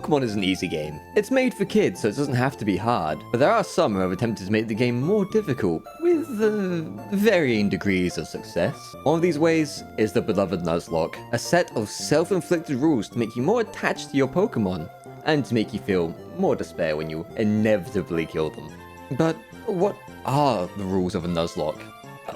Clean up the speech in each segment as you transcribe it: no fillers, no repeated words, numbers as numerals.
Pokemon is an easy game. It's made for kids, so it doesn't have to be hard. But there are some who have attempted to make the game more difficult, with varying degrees of success. One of these ways is the beloved Nuzlocke, a set of self-inflicted rules to make you more attached to your Pokemon, and to make you feel more despair when you inevitably kill them. But what are the rules of a Nuzlocke?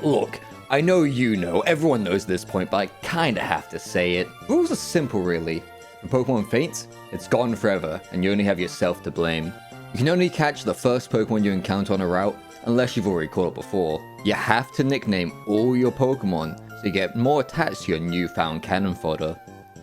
Look, I know you know, everyone knows this point, but I kinda have to say it. Rules are simple, really. If a Pokemon faints, it's gone forever, and you only have yourself to blame. You can only catch the first Pokemon you encounter on a route, unless you've already caught it before. You have to nickname all your Pokemon, so you get more attached to your newfound cannon fodder.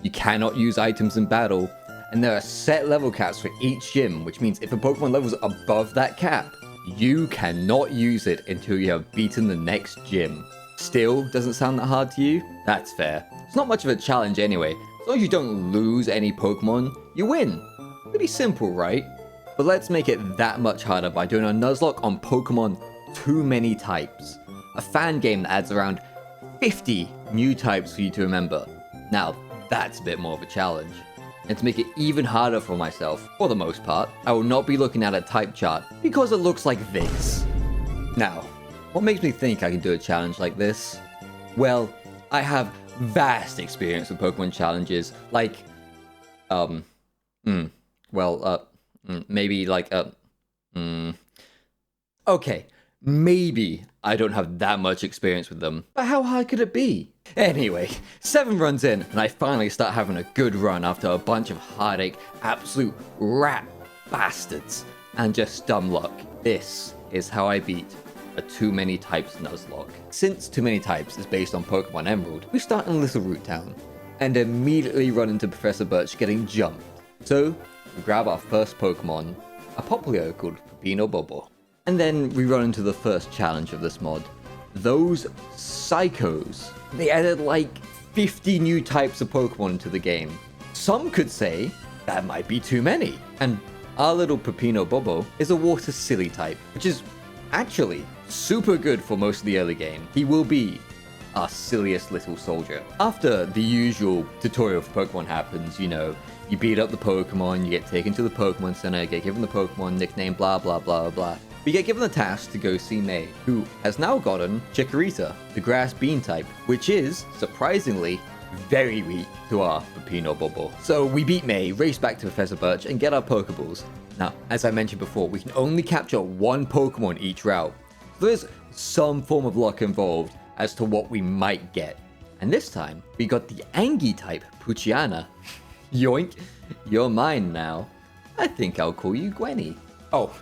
You cannot use items in battle, and there are set level caps for each gym, which means if a Pokemon levels above that cap, you cannot use it until you have beaten the next gym. Still doesn't sound that hard to you? That's fair. It's not much of a challenge anyway. As long as you don't lose any Pokemon, you win. Pretty simple, right? But let's make it that much harder by doing a Nuzlocke on Pokemon Too Many Types. A fan game that adds around 50 new types for you to remember. Now, that's a bit more of a challenge. And to make it even harder for myself, for the most part, I will not be looking at a type chart because it looks like this. Now, what makes me think I can do a challenge like this? Well, I have vast experience with Pokemon challenges, like, okay, maybe I don't have that much experience with them, but how hard could it be? Anyway, 7 runs in, and I finally start having a good run after a bunch of heartache, absolute rat bastards, and just dumb luck. This is how I beat a Too Many Types Nuzlocke. Since Too Many Types is based on Pokemon Emerald, we start in Little Root Town, and immediately run into Professor Birch getting jumped. So, we grab our first Pokemon, a Popplio called Pepino Bobo. And then we run into the first challenge of this mod. Those psychos. They added like 50 new types of Pokemon into the game. Some could say that might be too many. And our little Pepino Bobo is a Water Silly type, which is actually super good for most of the early game. He will be our silliest little soldier. After the usual tutorial for Pokemon happens, you know, you beat up the Pokemon, you get taken to the Pokemon Center, get given the Pokemon nickname, blah blah blah blah. We get given the task to go see May, who has now gotten Chikorita, the Grass Bean type, which is, surprisingly, very weak to our Pepino Bobo. So we beat May, race back to Professor Birch, and get our Pokeballs. Now, as I mentioned before, we can only capture one Pokemon each route. So there's some form of luck involved as to what we might get. And this time, we got the Angie type, Poochyena. Yoink, you're mine now. I think I'll call you Gwenny. Oh,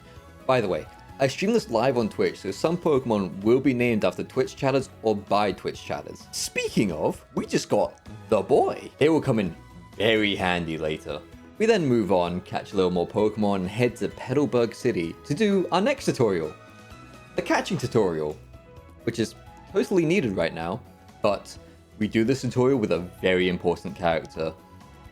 by the way, I stream this live on Twitch, so some Pokemon will be named after Twitch chatters or by Twitch chatters. Speaking of, we just got the boy. It will come in very handy later. We then move on, catch a little more Pokemon, and head to Petalburg City to do our next tutorial. The catching tutorial, which is totally needed right now, but we do this tutorial with a very important character,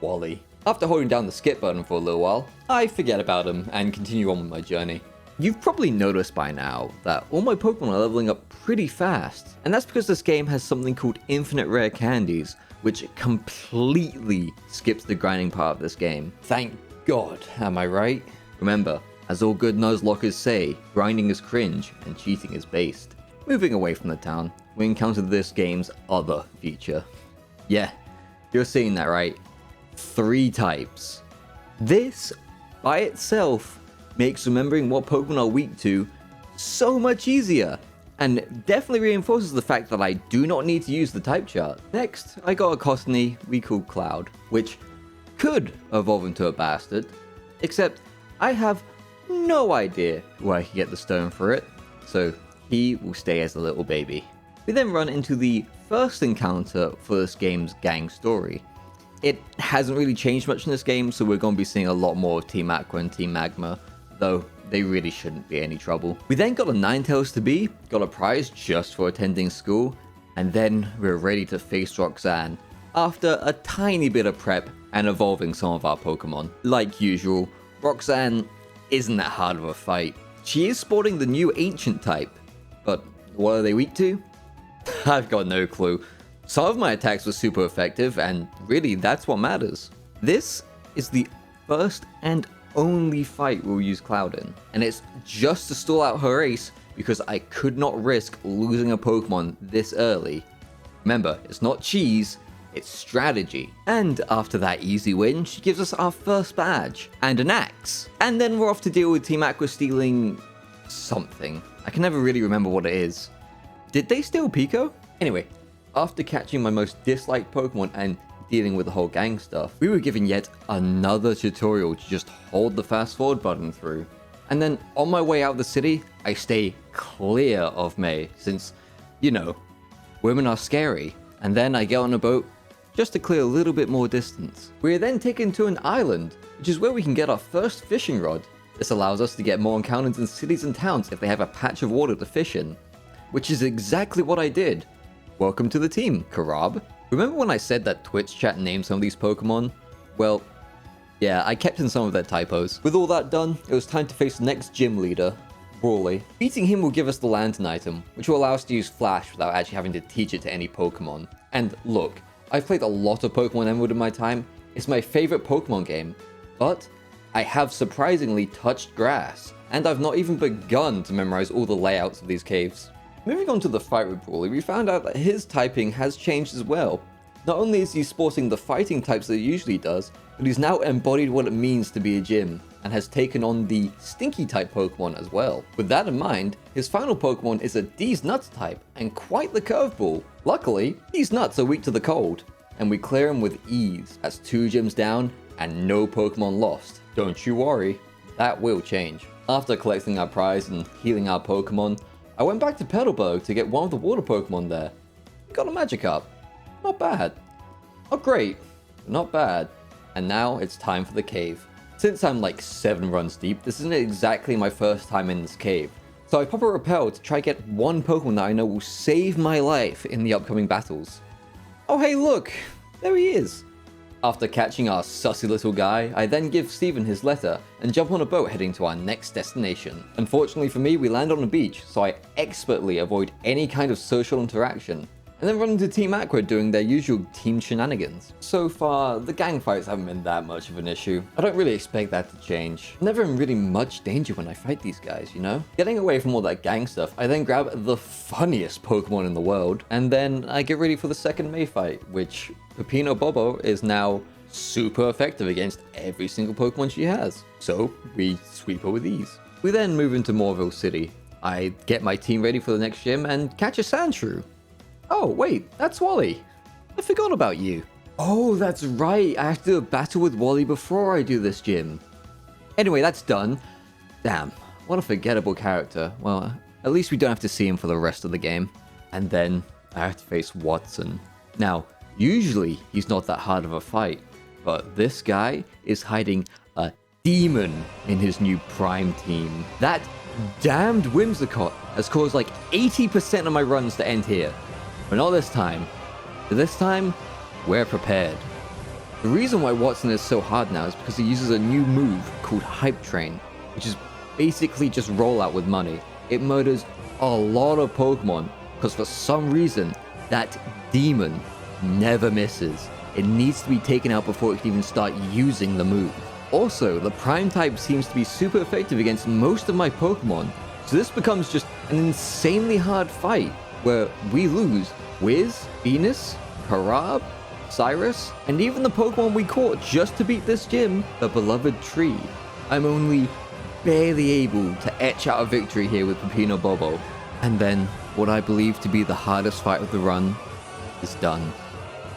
Wally. After holding down the skip button for a little while, I forget about him and continue on with my journey. You've probably noticed by now that all my Pokemon are leveling up pretty fast, and that's because this game has something called infinite rare candies, which completely skips the grinding part of this game. Thank God, am I right? Remember, as all good Nuzlockers say, grinding is cringe and cheating is based. Moving away from the town, we encounter this game's other feature. Yeah, you're seeing that right. 3 types. This, by itself, makes remembering what Pokemon are weak to so much easier, and definitely reinforces the fact that I do not need to use the type chart. Next, I got a Costly we call Cloud, which could evolve into a bastard, except I have no idea where I can get the stone for it, so he will stay as a little baby. We then run into the first encounter for this game's gang story. It hasn't really changed much in this game, so we're going to be seeing a lot more of Team Aqua and Team Magma, though they really shouldn't be any trouble. We then got a Ninetales to be, got a prize just for attending school, and then we're ready to face Roxanne, after a tiny bit of prep and evolving some of our Pokemon. Like usual, Roxanne isn't that hard of a fight. She is sporting the new Ancient type, but what are they weak to? I've got no clue. Some of my attacks were super effective, and really that's what matters. This is the first and only fight we'll use Cloud in. And it's just to stall out her ace because I could not risk losing a Pokemon this early. Remember, it's not cheese, it's strategy. And after that easy win, she gives us our first badge and an axe. And then we're off to deal with Team Aqua stealing something. I can never really remember what it is. Did they steal Pico? Anyway, after catching my most disliked Pokemon and dealing with the whole gang stuff, we were given yet another tutorial to just hold the fast forward button through. And then on my way out of the city, I stay clear of May since, you know, women are scary. And then I get on a boat just to clear a little bit more distance. We are then taken to an island, which is where we can get our first fishing rod. This allows us to get more encounters in cities and towns if they have a patch of water to fish in, which is exactly what I did. Welcome to the team, Karab. Remember when I said that Twitch chat named some of these Pokemon? Well, yeah, I kept in some of their typos. With all that done, it was time to face the next gym leader, Brawley. Beating him will give us the Lantern item, which will allow us to use Flash without actually having to teach it to any Pokemon. And look, I've played a lot of Pokemon Emerald in my time. It's my favorite Pokemon game, but I have surprisingly touched grass, and I've not even begun to memorize all the layouts of these caves. Moving on to the fight with Brawley, we found out that his typing has changed as well. Not only is he sporting the fighting types that he usually does, but he's now embodied what it means to be a gym, and has taken on the Stinky type Pokemon as well. With that in mind, his final Pokemon is a These Nuts type, and quite the curveball. Luckily, these nuts are weak to the cold, and we clear him with ease. That's 2 gyms down, and no Pokemon lost. Don't you worry, that will change. After collecting our prize and healing our Pokemon, I went back to Petalburg to get one of the water Pokemon there. Got a Magikarp. Not bad. Not great, but not bad. And now it's time for the cave. Since I'm like 7 runs deep, this isn't exactly my first time in this cave. So I pop a Repel to try get one Pokemon that I know will save my life in the upcoming battles. Oh hey look, there he is. After catching our sussy little guy, I then give Steven his letter and jump on a boat heading to our next destination. Unfortunately for me, we land on a beach, so I expertly avoid any kind of social interaction, and then run into Team Aqua doing their usual team shenanigans. So far, the gang fights haven't been that much of an issue. I don't really expect that to change. I'm never in really much danger when I fight these guys, you know? Getting away from all that gang stuff, I then grab the funniest Pokemon in the world, and then I get ready for the second May fight, which Pepino Bobo is now super effective against every single Pokemon she has. So we sweep her with ease. We then move into Moorville City. I get my team ready for the next gym and catch a Sandshrew. Oh, wait, that's Wally. I forgot about you. Oh, that's right. I have to do a battle with Wally before I do this gym. Anyway, that's done. Damn, what a forgettable character. Well, at least we don't have to see him for the rest of the game. And then I have to face Watson. Now, usually he's not that hard of a fight, but this guy is hiding a demon in his new Prime team. That damned Whimsicott has caused like 80% of my runs to end here. But not this time. This time, we're prepared. The reason why Watson is so hard now is because he uses a new move called Hype Train, which is basically just rollout with money. It murders a lot of Pokemon, because for some reason, that demon never misses. It needs to be taken out before it can even start using the move. Also, the Prime type seems to be super effective against most of my Pokemon, so this becomes just an insanely hard fight, where we lose Wiz, Venus, Karab, Cyrus, and even the Pokemon we caught just to beat this gym, the beloved Tree. I'm only barely able to etch out a victory here with Pepino Bobo. And then, what I believe to be the hardest fight of the run is done.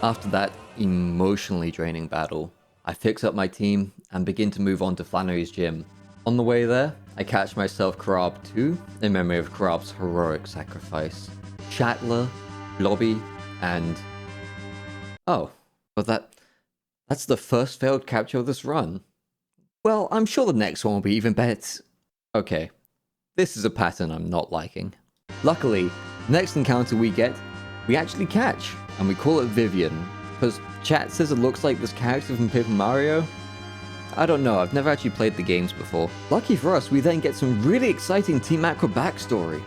After that emotionally draining battle, I fix up my team and begin to move on to Flannery's gym. On the way there, I catch myself Karab 2 in memory of Karab's heroic sacrifice. Shatler, Blobby, and... oh, but that's the first failed capture of this run. Well, I'm sure the next one will be even better. Okay, this is a pattern I'm not liking. Luckily, the next encounter we get, we actually catch, and we call it Vivian, because chat says it looks like this character from Paper Mario. I don't know, I've never actually played the games before. Lucky for us, we then get some really exciting Team Aqua backstory.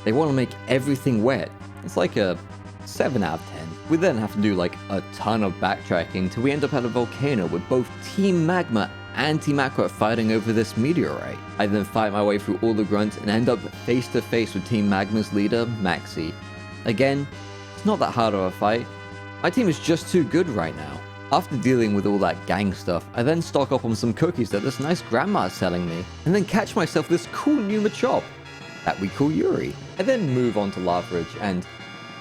They want to make everything wet. It's like a 7 out of 10. We then have to do like a ton of backtracking till we end up at a volcano with both Team Magma and Team Aqua fighting over this meteorite. I then fight my way through all the grunts and end up face to face with Team Magma's leader, Maxi. Again, it's not that hard of a fight. My team is just too good right now. After dealing with all that gang stuff, I then stock up on some cookies that this nice grandma is selling me, and then catch myself this cool new Machop that we call Yuri. I then move on to Laveridge, and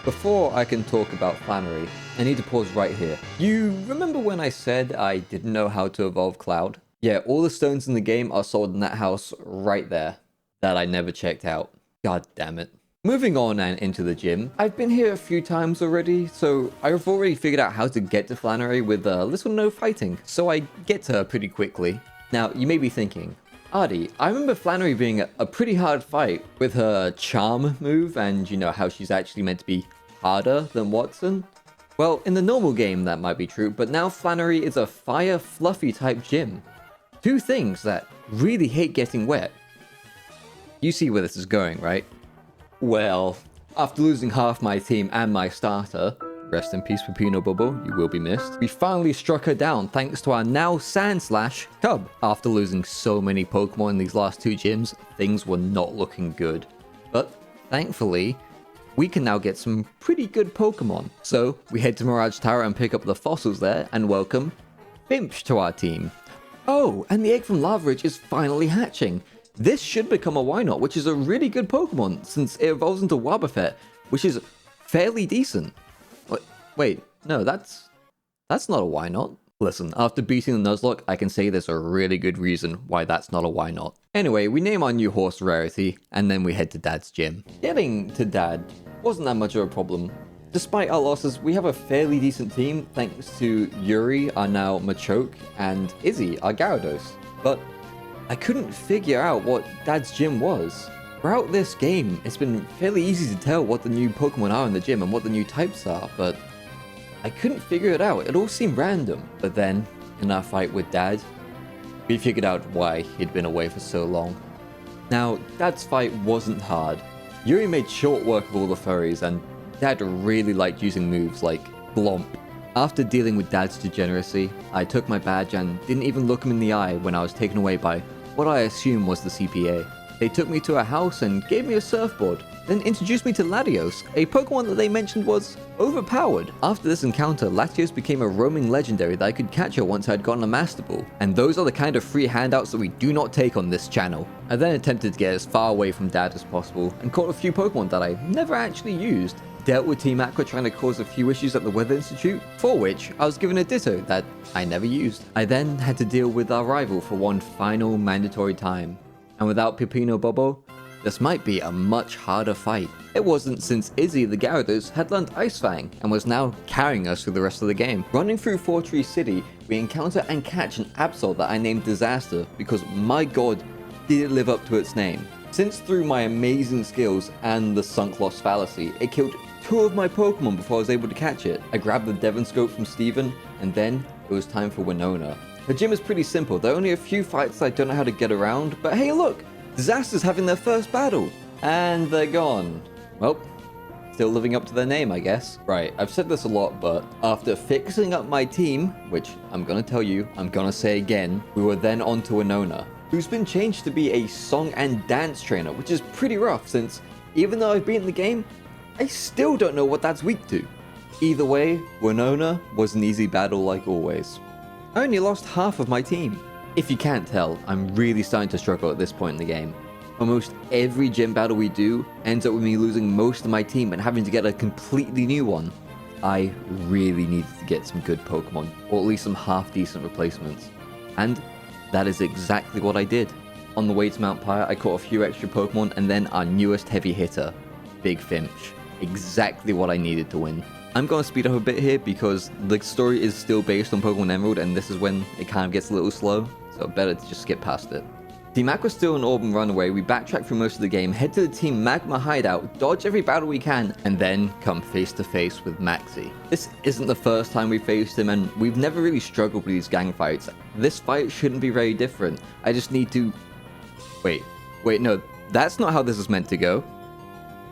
before I can talk about Flannery, I need to pause right here. You remember when I said I didn't know how to evolve Cloud? Yeah, all the stones in the game are sold in that house right there that I never checked out. God damn it. Moving on and into the gym, I've been here a few times already, so I've already figured out how to get to Flannery with little no fighting, so I get to her pretty quickly. Now, you may be thinking, Artee, I remember Flannery being a pretty hard fight with her charm move, and you know how she's actually meant to be harder than Watson? Well, in the normal game that might be true, but now Flannery is a fire fluffy type gym. Two things that really hate getting wet. You see where this is going, right? Well, after losing half my team and my starter, rest in peace Peppino Bobo, you will be missed, we finally struck her down thanks to our now Sandslash Cub. After losing so many Pokemon in these last two gyms, things were not looking good. But thankfully, we can now get some pretty good Pokemon. So we head to Mirage Tower and pick up the fossils there and welcome Finch to our team. Oh, and the egg from Laveridge is finally hatching. This should become a Wynot, which is a really good Pokemon, since it evolves into Wobbuffet, which is fairly decent. Wait, no, that's not a Wynot. Listen, after beating the Nuzlocke, I can say there's a really good reason why that's not a Wynot. Anyway, we name our new horse Rarity, and then we head to Dad's gym. Getting to Dad wasn't that much of a problem. Despite our losses, we have a fairly decent team, thanks to Yuri, our now Machoke, and Izzy, our Gyarados. But I couldn't figure out what Dad's gym was. Throughout this game, it's been fairly easy to tell what the new Pokemon are in the gym and what the new types are, but I couldn't figure it out. It all seemed random. But then, in our fight with Dad, we figured out why he'd been away for so long. Now, Dad's fight wasn't hard. Yuri made short work of all the furries, and Dad really liked using moves like Glomp. After dealing with Dad's degeneracy, I took my badge and didn't even look him in the eye when I was taken away by what I assume was the CPA. They took me to a house and gave me a surfboard, then introduced me to Latios, a Pokemon that they mentioned was overpowered. After this encounter, Latios became a roaming legendary that I could catch her once I'd gotten a Master Ball, and those are the kind of free handouts that we do not take on this channel. I then attempted to get as far away from Dad as possible, and caught a few Pokemon that I never actually used. Dealt with Team Aqua trying to cause a few issues at the Weather Institute, for which I was given a Ditto that I never used. I then had to deal with our rival for one final mandatory time. And without Peppino Bobo, this might be a much harder fight. It wasn't, since Izzy the Gyarados had learned Ice Fang and was now carrying us through the rest of the game. Running through Fortree City, we encounter and catch an Absol that I named Disaster because, my god, did it live up to its name. Since through my amazing skills and the Sunk Lost Fallacy, it killed 2 of my Pokemon before I was able to catch it. I grabbed the Devon Scope from Steven, and then it was time for Winona. Her gym is pretty simple. There are only a few fights I don't know how to get around, but hey look! Disaster's having their first battle! And they're gone. Well, still living up to their name, I guess. Right, I've said this a lot, but after fixing up my team, which I'm gonna tell you, I'm gonna say again, we were then on to Winona, who's been changed to be a song and dance trainer, which is pretty rough since, even though I've beaten the game, I still don't know what that's weak to. Either way, Winona was an easy battle like always. I only lost half of my team. If you can't tell, I'm really starting to struggle at this point in the game. Almost every gym battle we do ends up with me losing most of my team and having to get a completely new one. I really needed to get some good Pokemon, or at least some half-decent replacements. And that is exactly what I did. On the way to Mount Pyre, I caught a few extra Pokemon and then our newest heavy hitter, Big Finch. Exactly what I needed to win. I'm going to speed up a bit here because the story is still based on Pokemon Emerald and this is when it kind of gets a little slow, so better to just skip past it. Team Aqua's still an Orban runaway, we backtrack through most of the game, head to the Team Magma hideout, dodge every battle we can, and then come face to face with Maxi. This isn't the first time we faced him and we've never really struggled with these gang fights. This fight shouldn't be very different. I just need to... Wait, no, that's not how this is meant to go.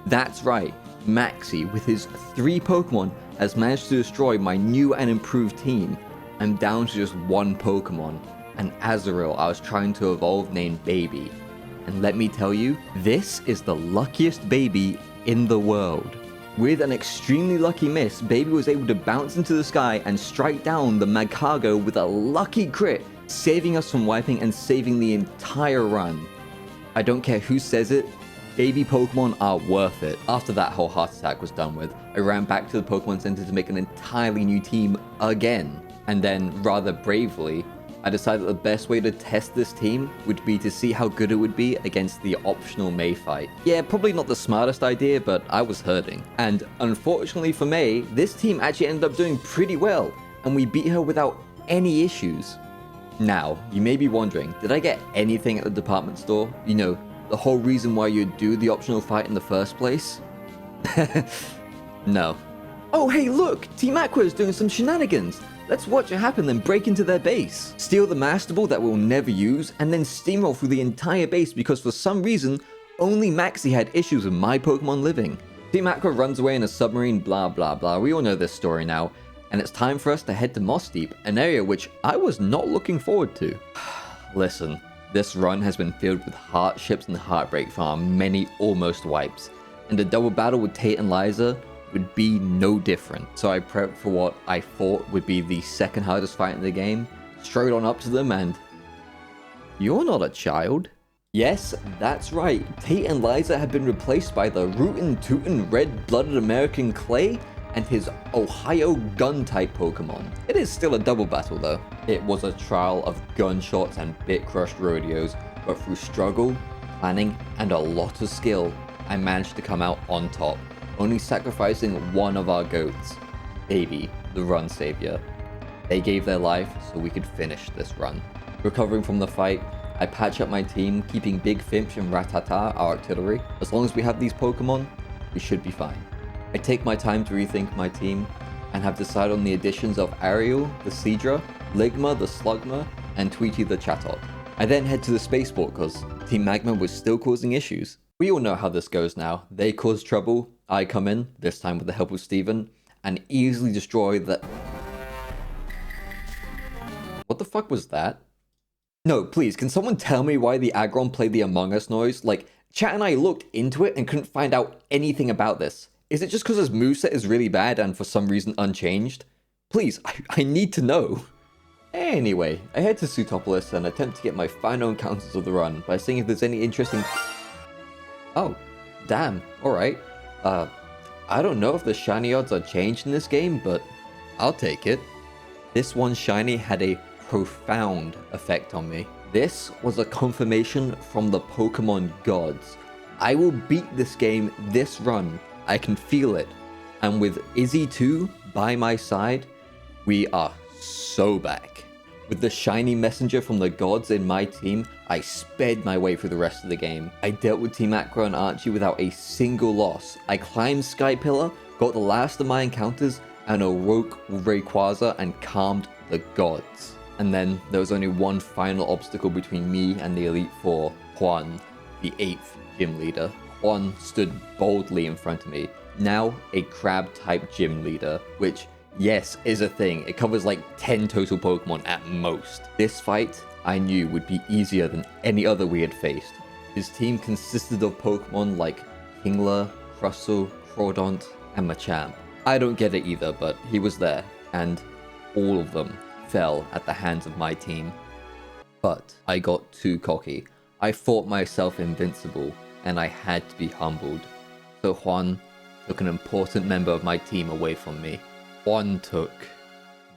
That's right. Maxi, with his 3 Pokemon, has managed to destroy my new and improved team. I'm down to just 1 Pokemon. an Azurill I was trying to evolve named Baby. And let me tell you, this is the luckiest baby in the world. With an extremely lucky miss, Baby was able to bounce into the sky and strike down the Magcargo with a lucky crit, saving us from wiping and saving the entire run. I don't care who says it, baby Pokemon are worth it. After that whole heart attack was done with, I ran back to the Pokemon Center to make an entirely new team again. And then, rather bravely, I decided the best way to test this team would be to see how good it would be against the optional May fight. Yeah, probably not the smartest idea, but I was hurting. And unfortunately for May, this team actually ended up doing pretty well, and we beat her without any issues. Now, you may be wondering, did I get anything at the department store? You know, the whole reason why you'd do the optional fight in the first place? No. Oh hey look! Team Aqua is doing some shenanigans! Let's watch it happen then break into their base. Steal the Master Ball that we'll never use, and then steamroll through the entire base because for some reason, only Maxie had issues with my Pokemon living. Team Aqua runs away in a submarine, blah blah blah, we all know this story now. And it's time for us to head to Moss Deep, an area which I was not looking forward to. Listen, this run has been filled with hardships and heartbreak from our many almost wipes, and the double battle with Tate and Liza would be no different. So I prepped for what I thought would be the second hardest fight in the game, strode on up to them and... You're not a child. Yes, that's right, Tate and Liza have been replaced by the rootin' tootin' red-blooded American Clay and his Ohio gun-type Pokemon. It is still a double battle though. It was a trial of gunshots and bit-crushed rodeos, but through struggle, planning, and a lot of skill, I managed to come out on top, only sacrificing one of our goats, Baby, the run savior. They gave their life so we could finish this run. Recovering from the fight, I patch up my team, keeping Big Finch and Rattata our artillery. As long as we have these Pokemon, we should be fine. I take my time to rethink my team, and have decided on the additions of Ariel, the Seadra, Ligma, the Slugma, and Tweety, the Chatot. I then head to the spaceport because Team Magma was still causing issues. We all know how this goes now. They cause trouble, I come in, this time with the help of Steven, and easily destroy the... What the fuck was that? No, please, can someone tell me why the Aggron played the Among Us noise? Like, chat and I looked into it and couldn't find out anything about this. Is it just because his moveset is really bad and for some reason unchanged? Please, I need to know. Anyway, I head to Sutopolis and attempt to get my final encounters of the run by seeing if there's any interesting... Oh, damn, alright. I don't know if the shiny odds are changed in this game, but I'll take it. This one shiny had a profound effect on me. This was a confirmation from the Pokemon gods. I will beat this game this run. I can feel it. And with Izzy 2 by my side, we are so back. With the shiny messenger from the gods in my team, I sped my way through the rest of the game. I dealt with Team Aqua and Archie without a single loss. I climbed Sky Pillar, got the last of my encounters, and awoke Rayquaza and calmed the gods. And then there was only one final obstacle between me and the Elite Four, Juan, the 8th gym leader. Juan stood boldly in front of me, now a crab-type gym leader, which, yes, is a thing. It covers like 10 total Pokemon at most. This fight, I knew, would be easier than any other we had faced. His team consisted of Pokemon like Kingler, Crustle, Crawdont, and Machamp. I don't get it either, but he was there, and all of them fell at the hands of my team. But I got too cocky. I thought myself invincible, and I had to be humbled. So Juan took an important member of my team away from me. Juan took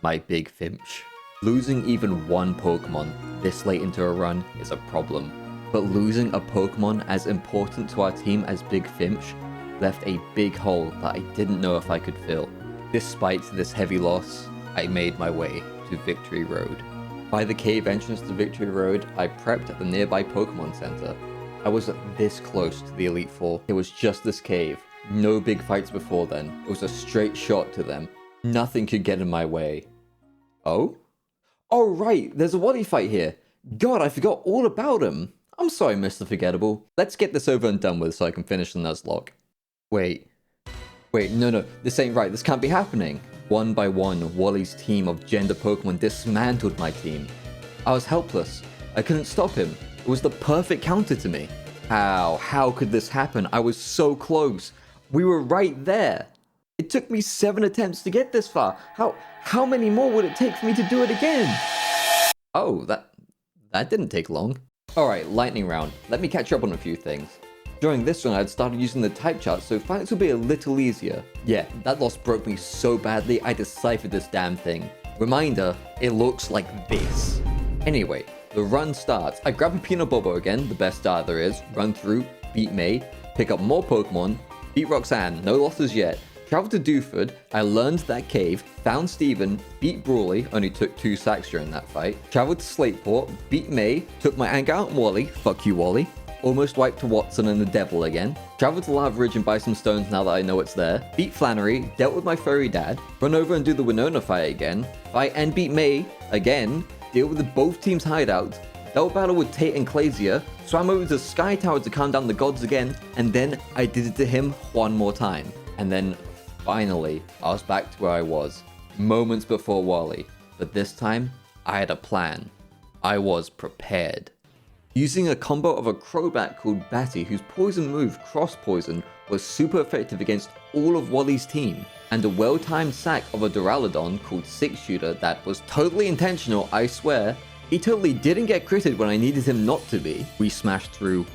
my Big Finch. Losing even one Pokemon this late into a run is a problem, but losing a Pokemon as important to our team as Big Finch left a big hole that I didn't know if I could fill. Despite this heavy loss, I made my way to Victory Road. By the cave entrance to Victory Road, I prepped at the nearby Pokemon Center. I was this close to the Elite Four. It was just this cave. No big fights before then. It was a straight shot to them. Nothing could get in my way. Oh? Oh right, there's a Waddy fight here. God, I forgot all about him. I'm sorry, Mr. Forgettable. Let's get this over and done with so I can finish the Nuzlocke. Wait, no, this ain't right. This can't be happening. One by one, Wally's team of gender Pokemon dismantled my team. I was helpless. I couldn't stop him. It was the perfect counter to me. How could this happen? I was so close. We were right there. It took me 7 attempts to get this far. How many more would it take for me to do it again? Oh, that didn't take long. Alright, lightning round. Let me catch up on a few things. During this one, I had started using the type chart, so fights would be a little easier. Yeah, that loss broke me so badly, I deciphered this damn thing. Reminder, it looks like this. Anyway, the run starts. I grab a Peanut Bobo again, the best dart there is, run through, beat May, pick up more Pokemon, beat Roxanne, no losses yet, travel to Dewford, I learned that cave, found Steven, beat Brawley, only took 2 sacks during that fight, traveled to Slateport, beat May, took my anger out on Wally, fuck you Wally, almost wiped to Watson and the Devil again, traveled to Lava Ridge and buy some stones now that I know it's there, beat Flannery, dealt with my furry dad, run over and do the Winona fight again, fight and beat May again, deal with both teams' hideouts, dealt battle with Tate and Clasia, swam over to Sky Tower to calm down the gods again, and then I did it to him one more time. And then finally, I was back to where I was, moments before Wally, but this time, I had a plan. I was prepared. Using a combo of a Crobat called Batty, whose poison move, Cross Poison, was super effective against all of Wally's team, and a well-timed sack of a Duraludon called Six Shooter that was totally intentional, I swear. He totally didn't get critted when I needed him not to be. We smashed through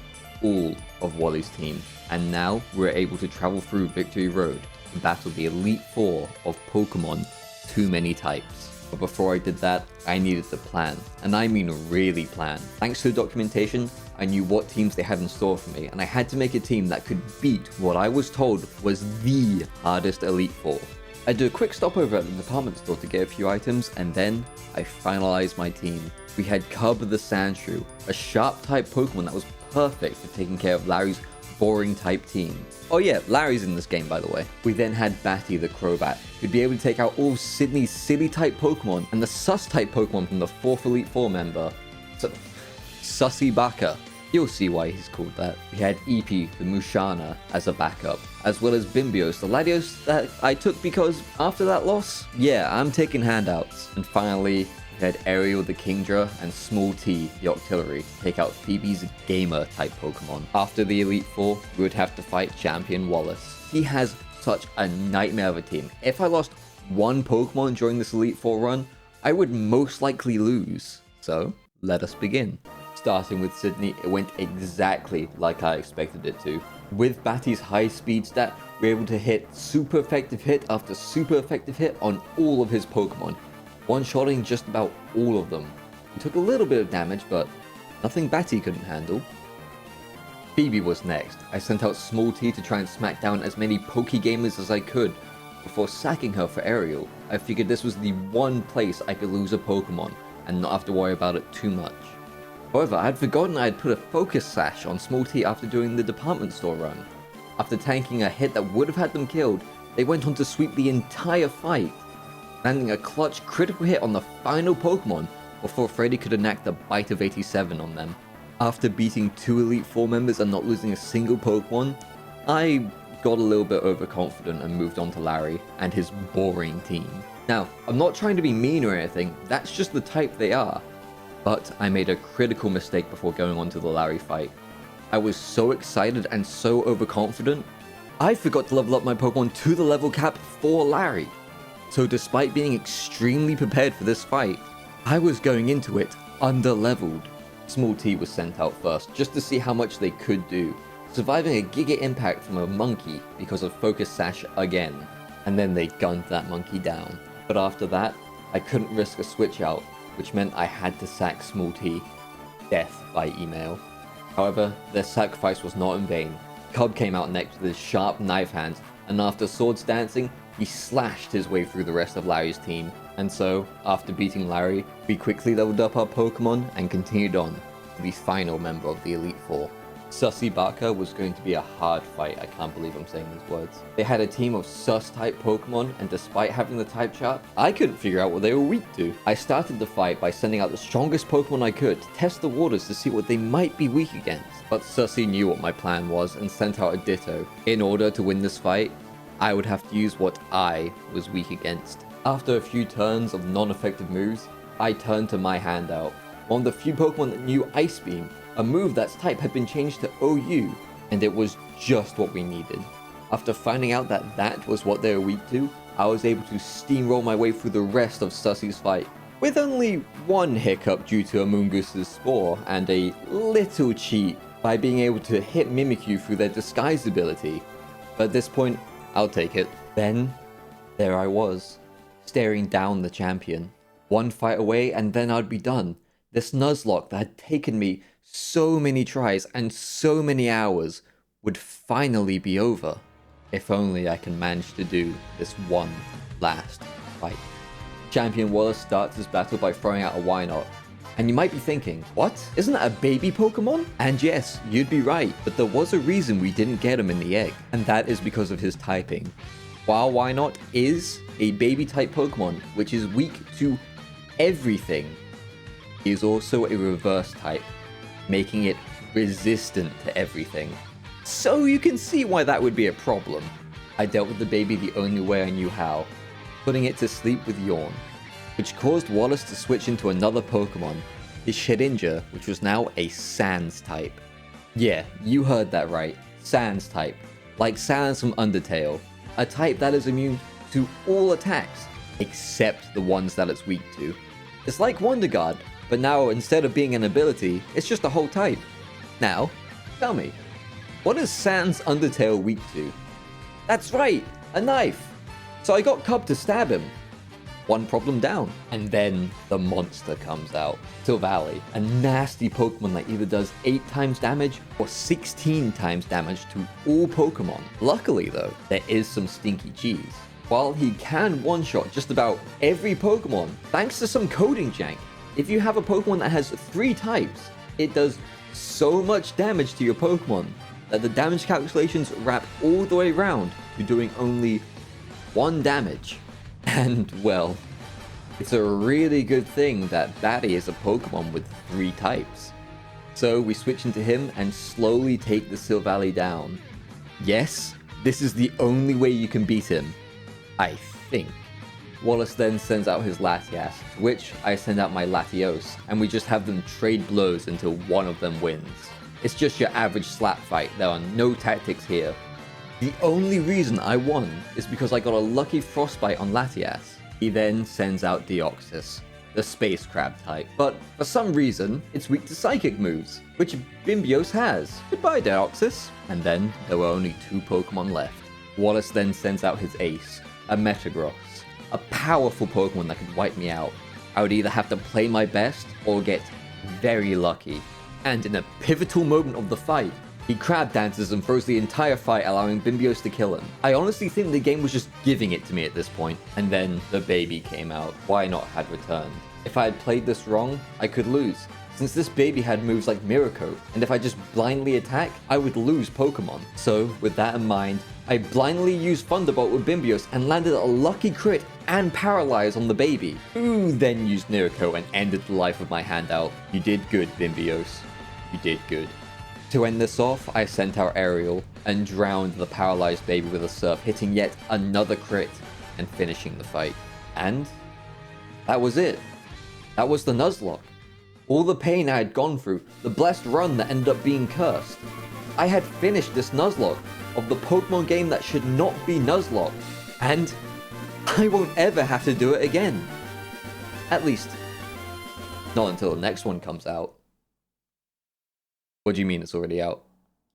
all of Wally's team, and now we're able to travel through Victory Road and battle the Elite Four of Pokemon Too Many Types. But before I did that, I needed to plan, and I mean really plan. Thanks to the documentation, I knew what teams they had in store for me, and I had to make a team that could beat what I was told was the hardest Elite Four. I did a quick stopover at the department store to get a few items, and then I finalized my team. We had Cub the Sandshrew, a sharp type Pokemon that was perfect for taking care of Larry's boring type team. Oh yeah, Larry's in this game by the way. We then had Batty the Crobat, who'd be able to take out all of Sydney's silly type Pokemon and the sus type Pokemon from the 4th Elite Four member, Sussy Baka. You'll see why he's called that. We had Eepee the Mushana as a backup, as well as Bimbios the Latios that I took because after that loss, yeah, I'm taking handouts. And finally, we had Ariel the Kingdra and Small T the Octillery to take out Phoebe's Gamer type Pokemon. After the Elite Four, we would have to fight Champion Wallace. He has such a nightmare of a team. If I lost one Pokemon during this Elite Four run, I would most likely lose. So, let us begin. Starting with Sydney, it went exactly like I expected it to. With Batty's high speed stat, we were able to hit super effective hit after super effective hit on all of his Pokemon, one-shotting just about all of them. He took a little bit of damage, but nothing Batty couldn't handle. Phoebe was next. I sent out Small T to try and smack down as many Pokegamers as I could. Before sacking her for Ariel, I figured this was the one place I could lose a Pokemon and not have to worry about it too much. However, I had forgotten I had put a focus sash on Small T after doing the department store run. After tanking a hit that would have had them killed, they went on to sweep the entire fight, landing a clutch critical hit on the final Pokemon before Freddy could enact the Bite of 87 on them. After beating 2 Elite Four members and not losing a single Pokemon, I got a little bit overconfident and moved on to Larry and his boring team. Now, I'm not trying to be mean or anything, that's just the type they are. But I made a critical mistake before going on to the Larry fight. I was so excited and so overconfident, I forgot to level up my Pokemon to the level cap for Larry. So despite being extremely prepared for this fight, I was going into it under-leveled. Small T was sent out first, just to see how much they could do, surviving a Giga Impact from a monkey because of Focus Sash again, and then they gunned that monkey down. But after that, I couldn't risk a switch out, which meant I had to sack Small T. Death by email. However, their sacrifice was not in vain. Cub came out next with his sharp knife hands, and after swords dancing, he slashed his way through the rest of Larry's team. And so, after beating Larry, we quickly leveled up our Pokemon and continued on to the final member of the Elite Four. Sussy Baka was going to be a hard fight, I can't believe I'm saying these words. They had a team of sus-type Pokemon, and despite having the type chart, I couldn't figure out what they were weak to. I started the fight by sending out the strongest Pokemon I could to test the waters to see what they might be weak against. But Sussy knew what my plan was and sent out a Ditto. In order to win this fight, I would have to use what I was weak against. After a few turns of non-effective moves, I turned to my handout, one of the few Pokemon that knew Ice Beam, a move that's type had been changed to OU, and it was just what we needed. After finding out that that was what they were weak to, I was able to steamroll my way through the rest of Sussy's fight, with only one hiccup due to a Moongoose's Spore, and a little cheat by being able to hit Mimikyu through their disguise ability. But at this point, I'll take it. Then, there I was, staring down the champion. One fight away and then I'd be done. This Nuzlocke that had taken me so many tries and so many hours would finally be over. If only I can manage to do this one last fight. Champion Wallace starts his battle by throwing out a why not. And you might be thinking, what? Isn't that a baby Pokemon? And yes, you'd be right, but there was a reason we didn't get him in the egg, and that is because of his typing. While why not is a baby type Pokemon, which is weak to everything, he is also a reverse type, making it resistant to everything. So you can see why that would be a problem. I dealt with the baby the only way I knew how, putting it to sleep with Yawn, which caused Wallace to switch into another Pokemon, his Shedinja, which was now a Sans type. Yeah, you heard that right, Sans type, like Sans from Undertale, a type that is immune to all attacks, except the ones that it's weak to. It's like Wonder Guard, but now instead of being an ability, it's just a whole type. Now, tell me, what is Sans Undertale weak to? That's right, a knife! So I got Cub to stab him. One problem down. And then the monster comes out. Silvally, a nasty Pokemon that either does 8 times damage or 16 times damage to all Pokemon. Luckily though, there is some stinky cheese. While he can one-shot just about every Pokemon, thanks to some coding jank, if you have a Pokemon that has 3 types, it does so much damage to your Pokemon that the damage calculations wrap all the way around to doing only 1 damage. And, well, it's a really good thing that Batty is a Pokemon with 3 types. So we switch into him and slowly take the Silvally down. Yes, this is the only way you can beat him, I think. Wallace then sends out his Latias, to which I send out my Latios, and we just have them trade blows until one of them wins. It's just your average slap fight, there are no tactics here. The only reason I won is because I got a lucky Frostbite on Latias. He then sends out Deoxys, the Space Crab type, but for some reason, it's weak to Psychic moves, which Bimbios has. Goodbye, Deoxys. And then there were only 2 Pokemon left. Wallace then sends out his ace, a Metagross, a powerful Pokemon that could wipe me out. I would either have to play my best or get very lucky. And in a pivotal moment of the fight, he crab dances and throws the entire fight, allowing Bimbios to kill him. I honestly think the game was just giving it to me at this point. And then the baby came out. Why not had returned? If I had played this wrong, I could lose, since this baby had moves like Miracle, and if I just blindly attack, I would lose Pokemon. So with that in mind, I blindly used Thunderbolt with Bimbios and landed a lucky crit and Paralyze on the baby, who then used Miracle and ended the life of my handout. You did good, Bimbios. You did good. To end this off, I sent out Aerial and drowned the paralyzed baby with a Surf, hitting yet another crit and finishing the fight. And that was it. That was the Nuzlocke. All the pain I had gone through, the blessed run that ended up being cursed. I had finished this Nuzlocke of the Pokemon game that should not be Nuzlocke, and I won't ever have to do it again. At least, not until the next one comes out. What do you mean it's already out?